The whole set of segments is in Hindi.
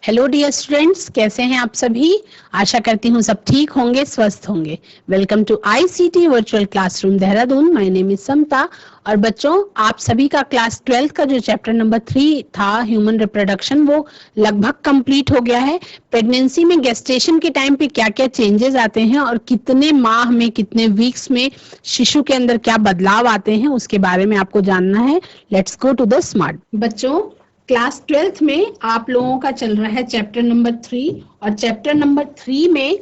हेलो डियर स्टूडेंट्स, कैसे हैं आप सभी। आशा करती हूँ सब ठीक होंगे, स्वस्थ होंगे। Welcome to ICT virtual classroom Dehradun. My name is Samta. और बच्चों, आप सभी का क्लास 12 का जो चैप्टर नंबर 3 था ह्यूमन रिप्रोडक्शन, वो लगभग कंप्लीट हो गया है। प्रेगनेंसी में गेस्टेशन के टाइम पे क्या क्या चेंजेस आते हैं और कितने माह में, कितने वीक्स में शिशु के अंदर क्या बदलाव आते हैं, उसके बारे में आपको जानना है। Let's go to the smart. बच्चों, क्लास 12th में आप लोगों का चल रहा है चैप्टर नंबर 3, और चैप्टर नंबर 3 में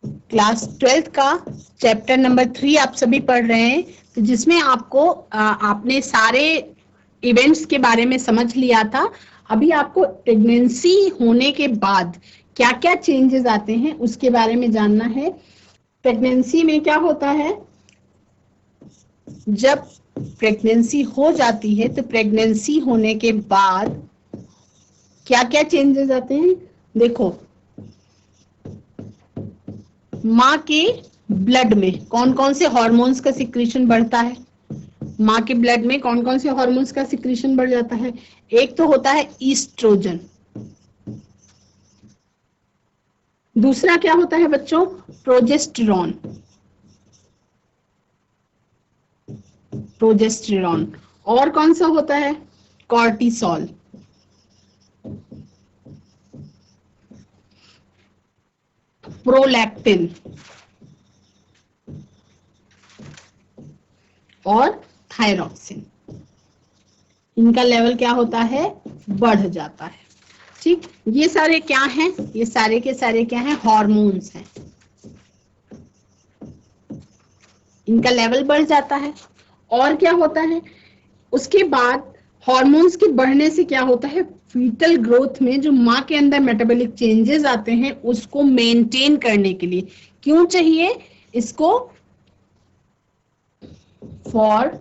क्लास 12th का चैप्टर नंबर 3 आप सभी पढ़ रहे हैं, तो जिसमें आपको आपने सारे इवेंट्स के बारे में समझ लिया था। अभी आपको प्रेगनेंसी होने के बाद क्या क्या चेंजेस आते हैं उसके बारे में जानना है। प्रेगनेंसी में क्या होता है, जब प्रेगनेंसी हो जाती है तो प्रेगनेंसी होने के बाद क्या क्या चेंजेस आते हैं। देखो, माँ के ब्लड में कौन कौन से हार्मोन्स का सिक्रीशन बढ़ता है। माँ के ब्लड में कौन कौन से हार्मोन्स का सिक्रीशन बढ़ जाता है। एक तो होता है ईस्ट्रोजन। दूसरा क्या होता है बच्चों, प्रोजेस्टेरॉन। प्रोजेस्टेरॉन। और कौन सा होता है, कॉर्टिसोल। प्रोलैक्टिन और थायरॉक्सिन। इनका लेवल क्या होता है, बढ़ जाता है। ठीक, ये सारे क्या हैं, ये सारे के सारे क्या हैं, हार्मोन्स हैं। इनका लेवल बढ़ जाता है। और क्या होता है, उसके बाद हार्मोन्स के बढ़ने से क्या होता है, फीटल ग्रोथ में जो माँ के अंदर मेटाबॉलिक चेंजेस आते हैं उसको मेंटेन करने के लिए क्यों चाहिए इसको, for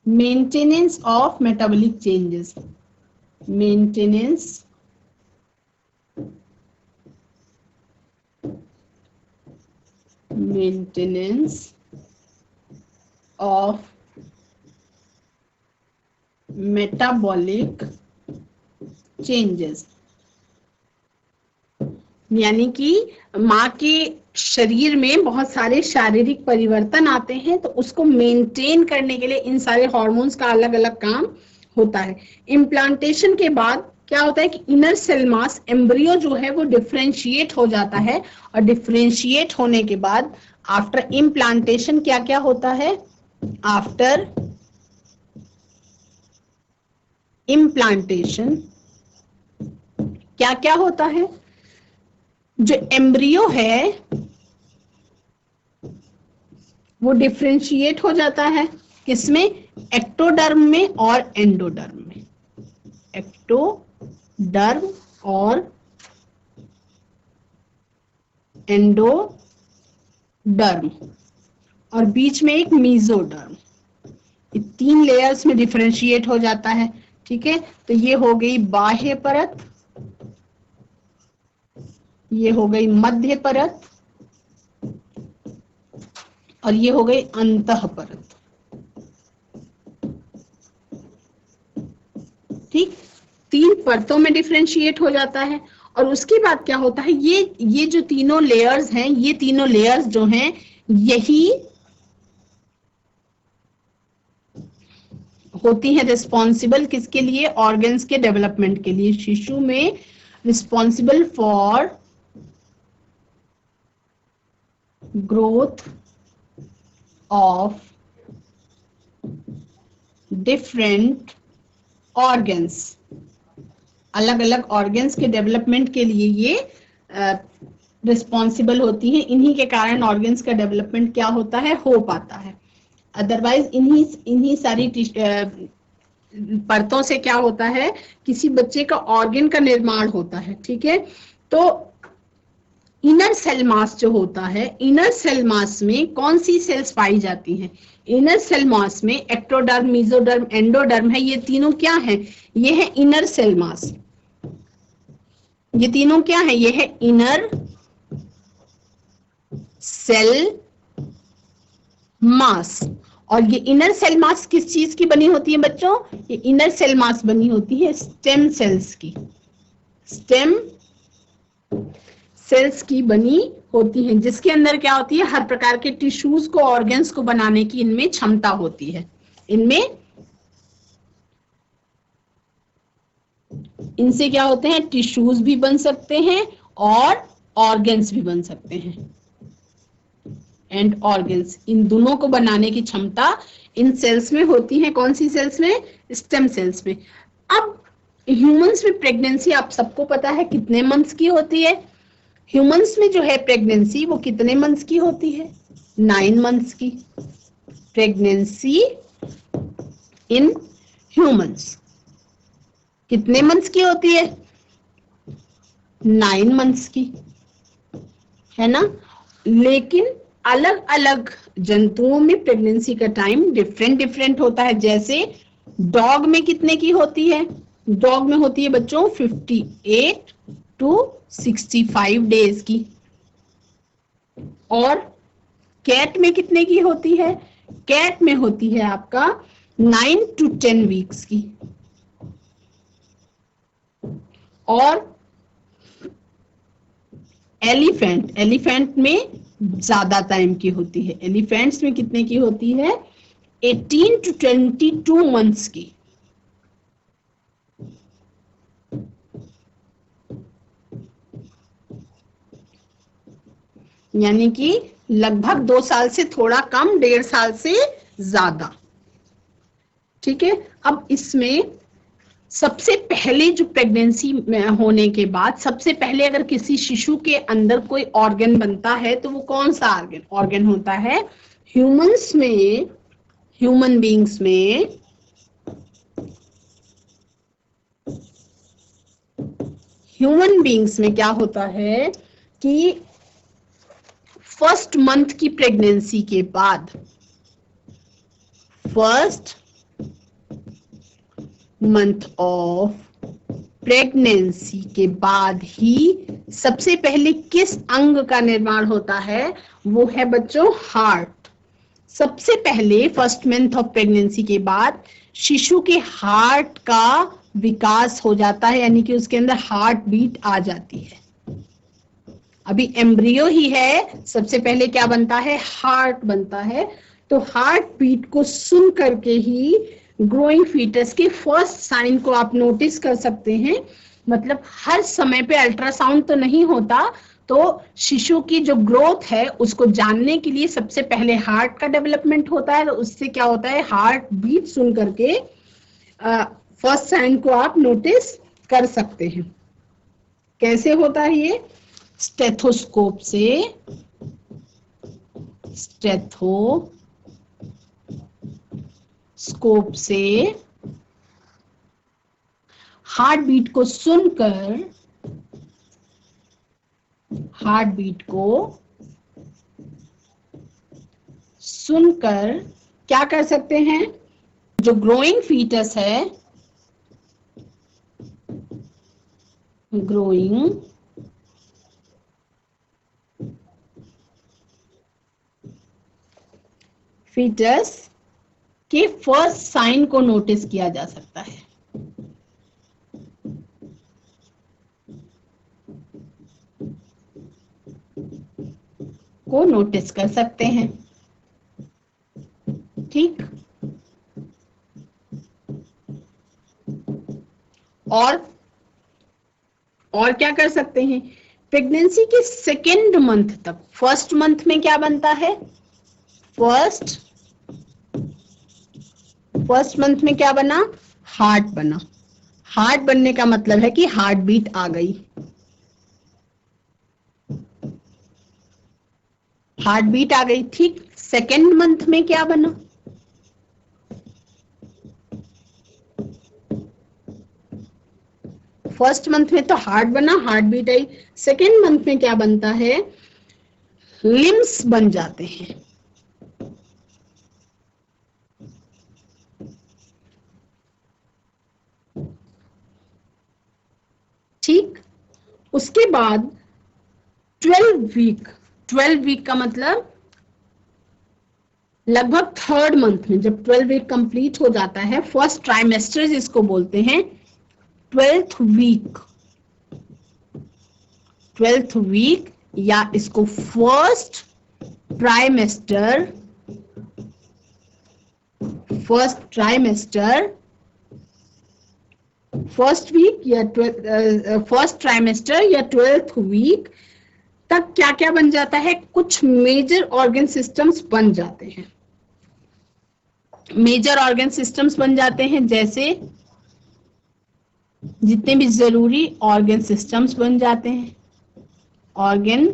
maintenance of metabolic changes. Maintenance of metabolic changes, यानी कि माँ के शरीर में बहुत सारे शारीरिक परिवर्तन आते हैं, तो उसको मेंटेन करने के लिए इन सारे हार्मोन्स का अलग अलग काम होता है। इम्प्लांटेशन के बाद क्या होता है कि इनर सेल मास, एम्ब्रियो जो है वो डिफरेंशिएट हो जाता है, और डिफरेंशिएट होने के बाद आफ्टर इम्प्लांटेशन क्या क्या होता है, आफ्टर इम्प्लांटेशन क्या क्या होता है, जो एम्ब्रियो है वो डिफरेंशिएट हो जाता है, किसमें, एक्टोडर्म में और एंडोडर्म में। एक्टोडर्म और एंडोडर्म, और बीच में एक मीजोडर्म। ये 3 लेयर्स में डिफरेंशिएट हो जाता है। ठीक है, तो ये हो गई बाह्य परत, ये हो गई मध्य परत, और ये हो गई अंतः परत। ठीक, 3 परतों में डिफरेंशिएट हो जाता है। और उसके बाद क्या होता है, ये जो तीनों लेयर्स हैं, ये तीनों लेयर्स जो हैं, यही होती है रिस्पॉन्सिबल किसके लिए, ऑर्गन्स के डेवलपमेंट के लिए। शिशु में responsible for growth of different organs, अलग अलग ऑर्गन्स के डेवलपमेंट के लिए ये रिस्पॉन्सिबल होती हैं। इन्हीं के कारण ऑर्गन्स का डेवलपमेंट क्या होता है, हो पाता है। अदरवाइज इन्हीं सारी परतों से क्या होता है, किसी बच्चे का ऑर्गन का निर्माण होता है। ठीक है, तो इनर सेल मास जो होता है, इनर सेल मास में कौन सी सेल्स पाई जाती हैं, इनर सेल मास में एक्टोडर्म, मेसोडर्म, एंडोडर्म है। ये तीनों क्या है, ये है इनर सेल मास। ये तीनों क्या है, ये है इनर सेल मास। और ये इनर सेल मास किस चीज की बनी होती है बच्चों? ये इनर सेल मास बनी होती है स्टेम सेल्स की, स्टेम सेल्स की बनी होती है, जिसके अंदर क्या होती है, हर प्रकार के टिश्यूज को, ऑर्गन्स को बनाने की इनमें क्षमता होती है। इनसे क्या होते हैं, टिश्यूज भी बन सकते हैं और ऑर्गन्स भी बन सकते हैं। एंड ऑर्गन्स, इन दोनों को बनाने की क्षमता इन सेल्स में होती है। कौन सी सेल्स में? स्टेम सेल्स में। अब ह्यूमंस में प्रेगनेंसी आप सबको पता है कितने मंथ्स की होती है? ह्यूमंस में जो है प्रेगनेंसी वो कितने मंथ्स की होती है? 9 मंथ्स की। प्रेगनेंसी इन ह्यूमंस कितने मंथ्स की होती है? 9 मंथ्स की, है ना। लेकिन अलग अलग जंतुओं में प्रेगनेंसी का टाइम डिफरेंट डिफरेंट होता है। जैसे डॉग में कितने की होती है? डॉग में होती है बच्चों 58 to 65 डेज की। और कैट में कितने की होती है? कैट में होती है आपका 9 to 10 वीक्स की। और एलिफेंट में ज्यादा टाइम की होती है। एलिफेंट्स में कितने की होती है? 18 to 22 मंथ्स की। यानी कि लगभग 2 साल से थोड़ा कम, 1.5 साल से ज्यादा। ठीक है। अब इसमें सबसे पहले जो प्रेगनेंसी में होने के बाद सबसे पहले अगर किसी शिशु के अंदर कोई ऑर्गन बनता है तो वो कौन सा ऑर्गन होता है? ह्यूमंस में, ह्यूमन बीइंग्स में क्या होता है कि फर्स्ट मंथ की प्रेगनेंसी के बाद, फर्स्ट मंथ ऑफ प्रेगनेंसी के बाद ही सबसे पहले किस अंग का निर्माण होता है? वो है बच्चों हार्ट। सबसे पहले फर्स्ट मंथ ऑफ प्रेगनेंसी के बाद शिशु के हार्ट का विकास हो जाता है, यानी कि उसके अंदर हार्ट बीट आ जाती है। अभी एम्ब्रियो ही है, सबसे पहले क्या बनता है? हार्ट बनता है। तो हार्ट बीट को सुन करके ही ग्रोइंग फीटस के फर्स्ट साइन को आप नोटिस कर सकते हैं। मतलब हर समय पे अल्ट्रासाउंड तो नहीं होता, तो शिशु की जो ग्रोथ है उसको जानने के लिए सबसे पहले हार्ट का डेवलपमेंट होता है। तो उससे क्या होता है, हार्ट बीट सुन करके फर्स्ट साइन को आप नोटिस कर सकते हैं। कैसे होता है ये? स्टेथोस्कोप से, स्टेथोस्कोप से हार्ट बीट को सुनकर, हार्ट बीट को सुनकर क्या कर सकते हैं? जो ग्रोइंग फीटस है, ग्रोइंग फीटस के फर्स्ट साइन को नोटिस किया जा सकता है। को नोटिस कर सकते हैं। ठीक। और क्या कर सकते हैं? प्रेगनेंसी के सेकेंड मंथ तक, फर्स्ट मंथ में क्या बनता है? फर्स्ट मंथ में क्या बना? हार्ट बना। हार्ट बनने का मतलब है कि हार्ट बीट आ गई। हार्ट बीट आ गई। ठीक। सेकेंड मंथ में क्या बना? फर्स्ट मंथ में तो हार्ट बना, हार्ट बीट आई। सेकेंड मंथ में क्या बनता है? लिम्स बन जाते हैं। ठीक। उसके बाद 12 वीक का मतलब लगभग थर्ड मंथ में, जब 12 वीक कंप्लीट हो जाता है, फर्स्ट ट्राइमेस्टर जिसको बोलते हैं, 12th वीक, 12th वीक या इसको फर्स्ट ट्राइमेस्टर, फर्स्ट वीक या फर्स्ट ट्राइमेस्टर या 12th वीक तक क्या क्या बन जाता है, कुछ मेजर ऑर्गन सिस्टम्स बन जाते हैं। मेजर ऑर्गन सिस्टम्स बन जाते हैं, जैसे जितने भी जरूरी ऑर्गन सिस्टम्स बन जाते हैं, ऑर्गन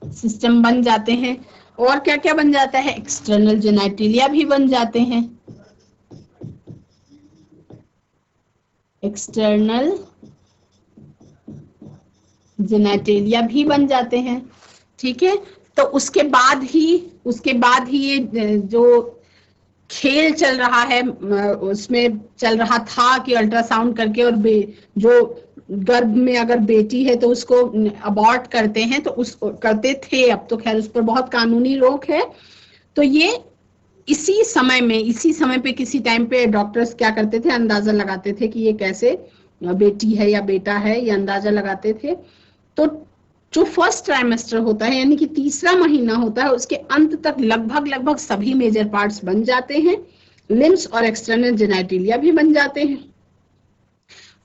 सिस्टम बन जाते हैं। और क्या क्या बन जाता है, एक्सटर्नल जेनिटलिया भी बन जाते हैं, एक्सटर्नल जेनिटलिया भी बन जाते हैं। ठीक है, तो उसके बाद ही ये जो खेल चल रहा है, उसमें चल रहा था कि अल्ट्रासाउंड करके और जो गर्भ में अगर बेटी है तो उसको अबॉर्ट करते हैं, तो उस करते थे, अब तो खैर उस पर बहुत कानूनी रोक है। तो ये इसी समय पे किसी टाइम पे डॉक्टर्स क्या करते थे, अंदाजा लगाते थे कि ये कैसे बेटी है या बेटा है, ये अंदाजा लगाते थे। तो जो फर्स्ट ट्राइमेस्टर होता है, यानी कि तीसरा महीना होता है, उसके अंत तक लगभग सभी मेजर पार्ट्स बन जाते हैं, लिम्स और एक्सटर्नल जेनिटलिया भी बन जाते हैं।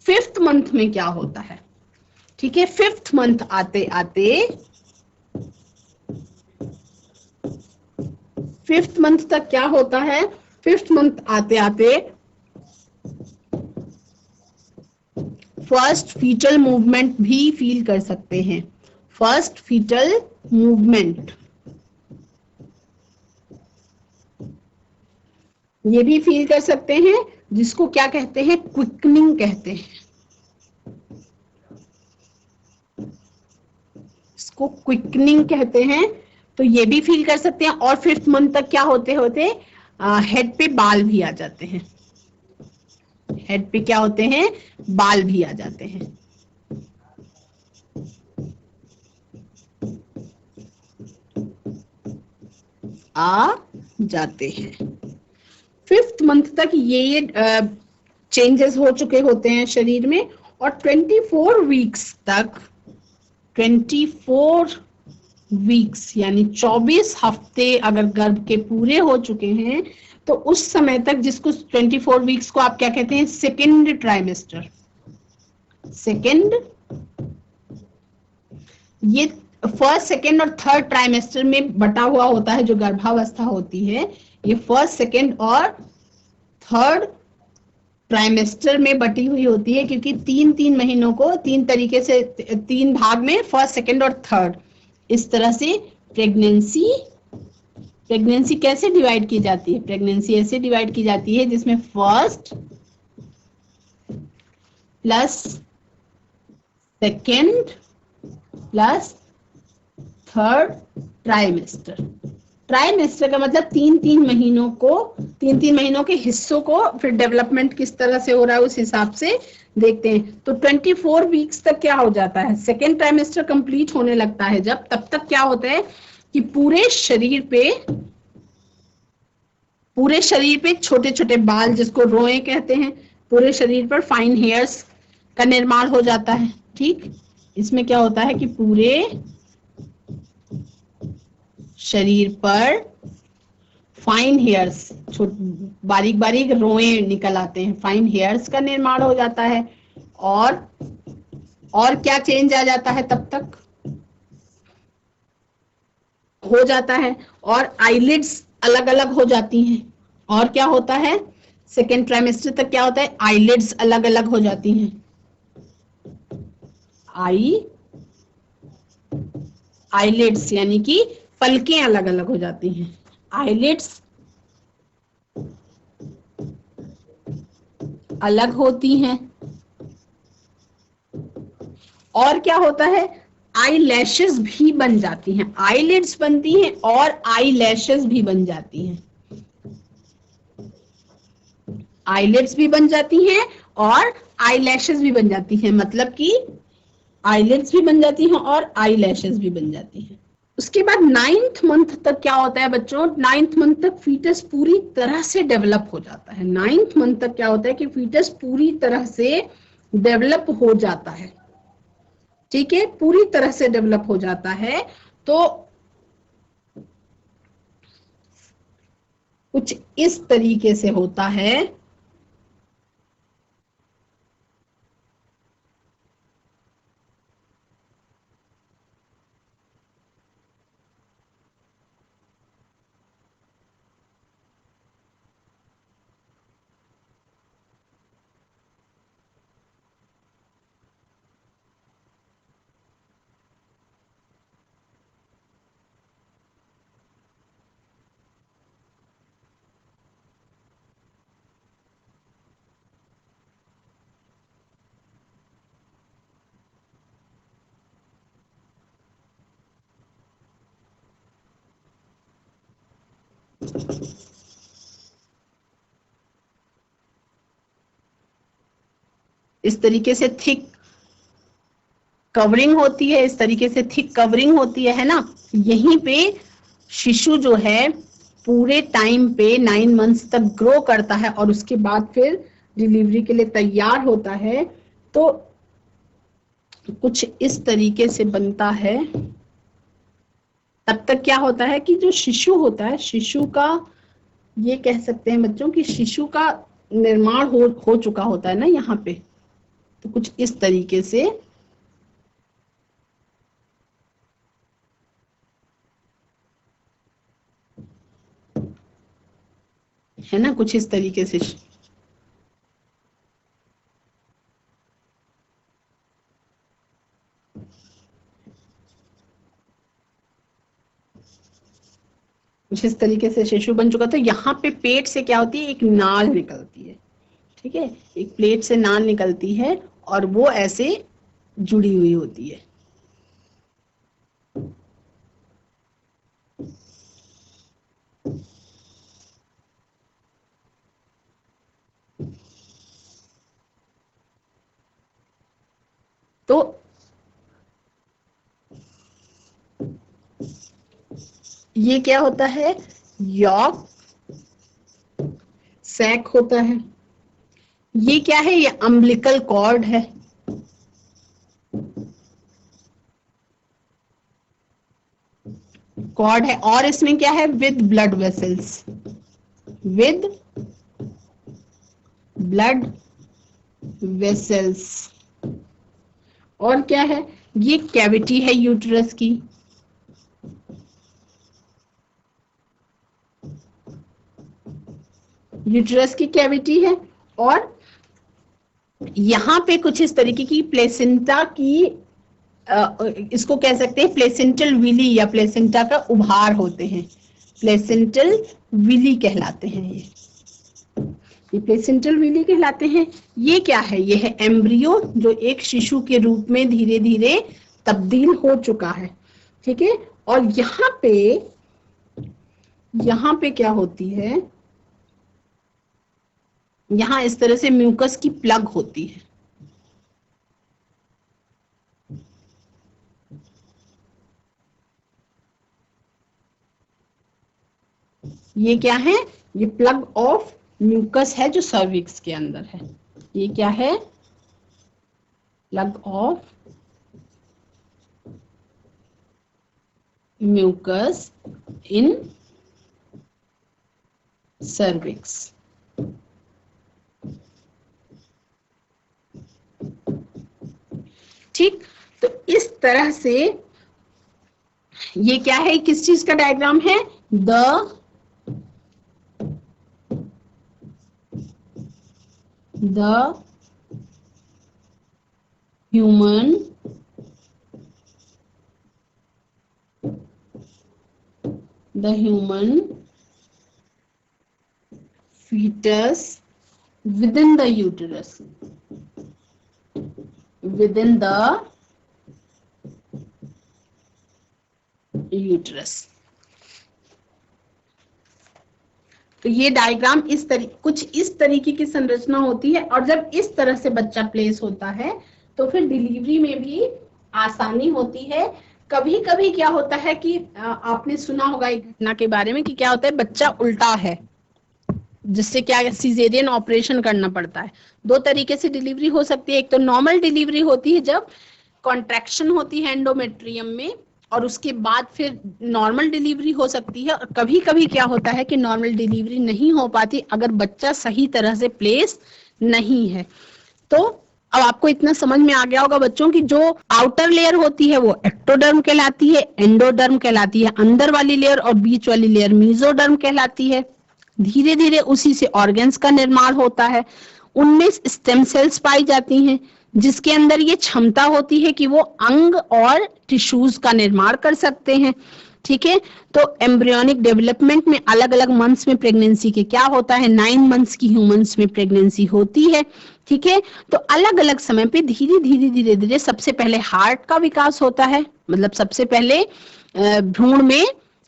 फिफ्थ मंथ में क्या होता है, ठीक है, फिफ्थ मंथ आते आते, फिफ्थ मंथ तक क्या होता है, फिफ्थ मंथ आते आते फर्स्ट फीटल मूवमेंट भी फील कर सकते हैं। फर्स्ट फीटल मूवमेंट ये भी फील कर सकते हैं, जिसको क्या कहते हैं, क्विकनिंग कहते हैं, इसको क्विकनिंग कहते हैं। तो ये भी फील कर सकते हैं। और फिफ्थ मंथ तक क्या होते होते हेड पे बाल भी आ जाते हैं, हेड पे क्या होते हैं, बाल भी आ जाते हैं। फिफ्थ मंथ तक ये चेंजेस हो चुके होते हैं शरीर में। और 24 वीक्स तक, 24 वीक्स यानी 24 हफ्ते अगर गर्भ के पूरे हो चुके हैं, तो उस समय तक, जिसको 24 वीक्स को आप क्या कहते हैं, सेकेंड ट्राइमेस्टर। सेकेंड, ये फर्स्ट, सेकेंड और थर्ड ट्राइमेस्टर में बटा हुआ होता है। जो गर्भावस्था होती है, ये फर्स्ट, सेकेंड और थर्ड ट्राइमेस्टर में बटी हुई होती है, क्योंकि तीन महीनों को तीन तरीके से, तीन भाग में, फर्स्ट, सेकेंड और थर्ड, इस तरह से प्रेगनेंसी कैसे डिवाइड की जाती है, प्रेगनेंसी ऐसे डिवाइड की जाती है जिसमें first plus second plus third trimester. Trimester का मतलब तीन महीनों के हिस्सों को फिर डेवलपमेंट किस तरह से हो रहा है उस हिसाब से देखते हैं। तो 24 वीक्स तक क्या हो जाता है, सेकेंड ट्राइमेस्टर कंप्लीट होने लगता है जब, तब तक क्या होता है कि पूरे शरीर पे छोटे छोटे बाल, जिसको रोए कहते हैं, पूरे शरीर पर फाइन हेयर्स का निर्माण हो जाता है। ठीक, इसमें क्या होता है कि पूरे शरीर पर फाइन हेयर्स, बारीक बारीक रोए निकल आते हैं, फाइन हेयर्स का निर्माण हो जाता है। और क्या चेंज आ जाता है तब तक हो जाता है, और आईलिड्स अलग अलग हो जाती हैं। और क्या होता है, सेकेंड ट्राइमेस्टर तक क्या होता है, आईलिड्स अलग अलग हो जाती हैं। आईलिड्स यानी कि पलकें अलग अलग हो जाती हैं, आईलिड्स अलग होती हैं। और क्या होता है, आई लैशेस भी बन जाती हैं, आईलिड्स बनती हैं और आई लैशेस भी बन जाती हैं। आईलिड्स भी बन जाती हैं और आई लैशेस भी बन जाती हैं, मतलब कि आईलिड्स भी बन जाती हैं और आई लैशेस भी बन जाती हैं। उसके बाद 9th मंथ तक क्या होता है बच्चों, 9th मंथ तक फीटस पूरी तरह से डेवलप हो जाता है। 9th मंथ तक क्या होता है कि फीटस पूरी तरह से डेवलप हो जाता है, ठीक है, पूरी तरह से डेवलप हो जाता है। तो कुछ इस तरीके से होता है। इस तरीके से थिक कवरिंग होती है, इस तरीके से थिक कवरिंग होती है ना। यहीं पे शिशु जो है पूरे टाइम पे 9 मंथ्स तक ग्रो करता है और उसके बाद फिर डिलीवरी के लिए तैयार होता है। तो कुछ इस तरीके से बनता है। तब तक क्या होता है कि जो शिशु होता है, शिशु का, ये कह सकते हैं बच्चों कि शिशु का निर्माण हो चुका होता है ना यहाँ पे। तो कुछ इस तरीके से है ना, कुछ इस तरीके से कुछ इस तरीके से शिशु बन चुका। तो यहाँ पे पेट से क्या होती है, एक नाल निकलती है, ठीक है, एक प्लेट से नाल निकलती है और वो ऐसे जुड़ी हुई होती है। तो ये क्या होता है, यॉक सैक होता है। ये क्या है, ये अम्बिलिकल कॉर्ड है। कॉर्ड है और इसमें क्या है, with blood vessels, with blood vessels. और क्या है, ये कैविटी है यूट्रस की। यूट्रस की कैविटी है और यहाँ पे कुछ इस तरीके की प्लेसेंटा की, इसको कह सकते हैं प्लेसेंटल विली या प्लेसेंटा का उभार होते हैं। प्लेसेंटल विली कहलाते हैं ये प्लेसेंटल विली कहलाते हैं। ये क्या है, ये है एम्ब्रियो जो एक शिशु के रूप में धीरे धीरे तब्दील हो चुका है, ठीक है। और यहाँ पे क्या होती है, यहाँ इस तरह से म्यूकस की प्लग होती है। ये क्या है, ये प्लग ऑफ म्यूकस है जो सर्विक्स के अंदर है। ये क्या है, plug of mucus in cervix. ठीक, तो इस तरह से ये क्या है, किस चीज का डायग्राम है, the human fetus within the uterus, within the uterus। तो ये डायग्राम कुछ इस तरीके की संरचना होती है। और जब इस तरह से बच्चा प्लेस होता है तो फिर डिलीवरी में भी आसानी होती है। कभी कभी क्या होता है कि आपने सुना होगा एक घटना के बारे में कि क्या होता है, बच्चा उल्टा है, जिससे क्या सीजेरियन ऑपरेशन करना पड़ता है। दो तरीके से डिलीवरी हो सकती है। एक तो नॉर्मल डिलीवरी होती है जब कॉन्ट्रैक्शन होती है एंडोमेट्रियम में, और उसके बाद फिर नॉर्मल डिलीवरी हो सकती है। और कभी कभी क्या होता है कि नॉर्मल डिलीवरी नहीं हो पाती अगर बच्चा सही तरह से प्लेस नहीं है। तो अब आपको इतना समझ में आ गया होगा बच्चों की जो आउटर लेयर होती है वो एक्टोडर्म कहलाती है, एंडोडर्म कहलाती है अंदर वाली लेयर, और बीच वाली लेयर मेसोडर्म कहलाती है। धीरे धीरे उसी से ऑर्गन्स का निर्माण होता है। उनमें स्टेम सेल्स पाई जाती हैं जिसके अंदर ये क्षमता होती है कि वो अंग और टिश्यूज का निर्माण कर सकते हैं। ठीक है, तो एम्ब्रियोनिक डेवलपमेंट में अलग अलग मंथ्स में प्रेगनेंसी के क्या होता है, 9 मंथ्स की ह्यूमंस में प्रेगनेंसी होती है। ठीक है, तो अलग अलग समय पे धीरे धीरे धीरे धीरे सबसे पहले हार्ट का विकास होता है, मतलब सबसे पहले भ्रूण में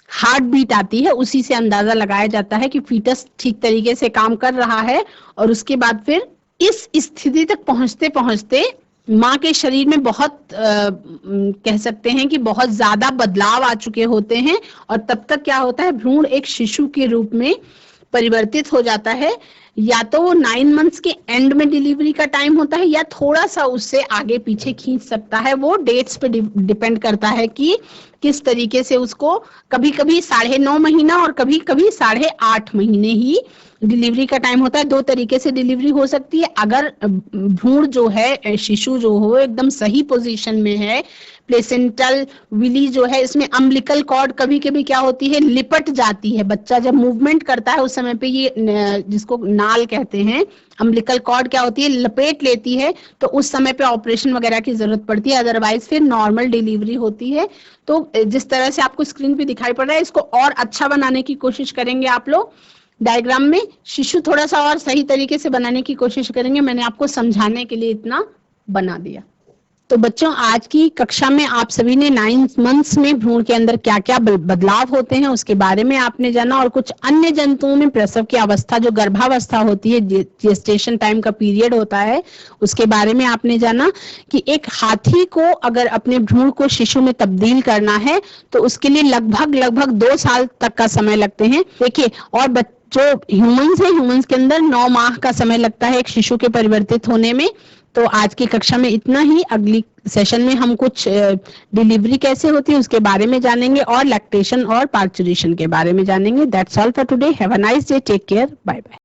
हार्ट बीट आती है, उसी से अंदाजा लगाया जाता है कि फीटस ठीक तरीके से काम कर रहा है। और उसके बाद फिर इस स्थिति तक पहुंचते पहुंचते माँ के शरीर में बहुत कह सकते हैं कि बहुत ज्यादा बदलाव आ चुके होते हैं, और तब तक क्या होता है, भ्रूण एक शिशु के रूप में परिवर्तित हो जाता है। या तो वो 9 मंथ्स के एंड में डिलीवरी का टाइम होता है, या थोड़ा सा उससे आगे पीछे खींच सकता है। वो डेट्स पे डिपेंड करता है कि किस तरीके से उसको, कभी कभी 9.5 महीना और कभी कभी 8.5 महीने ही डिलीवरी का टाइम होता है। दो तरीके से डिलीवरी हो सकती है। अगर भ्रूण जो है, शिशु जो हो एकदम सही पोजीशन में है, प्लेसेंटल विली जो है इसमें अम्बिलिकल कॉर्ड कभी कभी क्या होती है, लिपट जाती है। बच्चा जब मूवमेंट करता है उस समय पे ये जिसको नाल कहते हैं, अम्बिलिकल कॉर्ड क्या होती है, लपेट लेती है, तो उस समय पे ऑपरेशन वगैरह की जरूरत पड़ती है। अदरवाइज फिर नॉर्मल डिलीवरी होती है। तो जिस तरह से आपको स्क्रीन पे दिखाई पड़ रहा है, इसको और अच्छा बनाने की कोशिश करेंगे आप लोग। डायग्राम में शिशु थोड़ा सा और सही तरीके से बनाने की कोशिश करेंगे। मैंने आपको समझाने के लिए इतना बना दिया। तो बच्चों, आज की कक्षा में आप सभी ने 9 मंथ्स में भ्रूण के अंदर क्या क्या बदलाव होते हैं उसके बारे में आपने जाना, और कुछ अन्य जंतुओं में प्रसव की अवस्था, जो गर्भावस्था होती है, जेस्टेशन टाइम का पीरियड होता है, उसके बारे में आपने जाना कि एक हाथी को अगर अपने भ्रूण को शिशु में तब्दील करना है तो उसके लिए लगभग 2 साल तक का समय लगते हैं। देखिए, और जो ह्यूमंस है, ह्यूमंस के अंदर 9 माह का समय लगता है एक शिशु के परिवर्तित होने में। तो आज की कक्षा में इतना ही। अगली सेशन में हम कुछ डिलीवरी कैसे होती है उसके बारे में जानेंगे, और लैक्टेशन और पार्चुरेशन के बारे में जानेंगे। That's all for today. Have a nice day, take care, bye bye.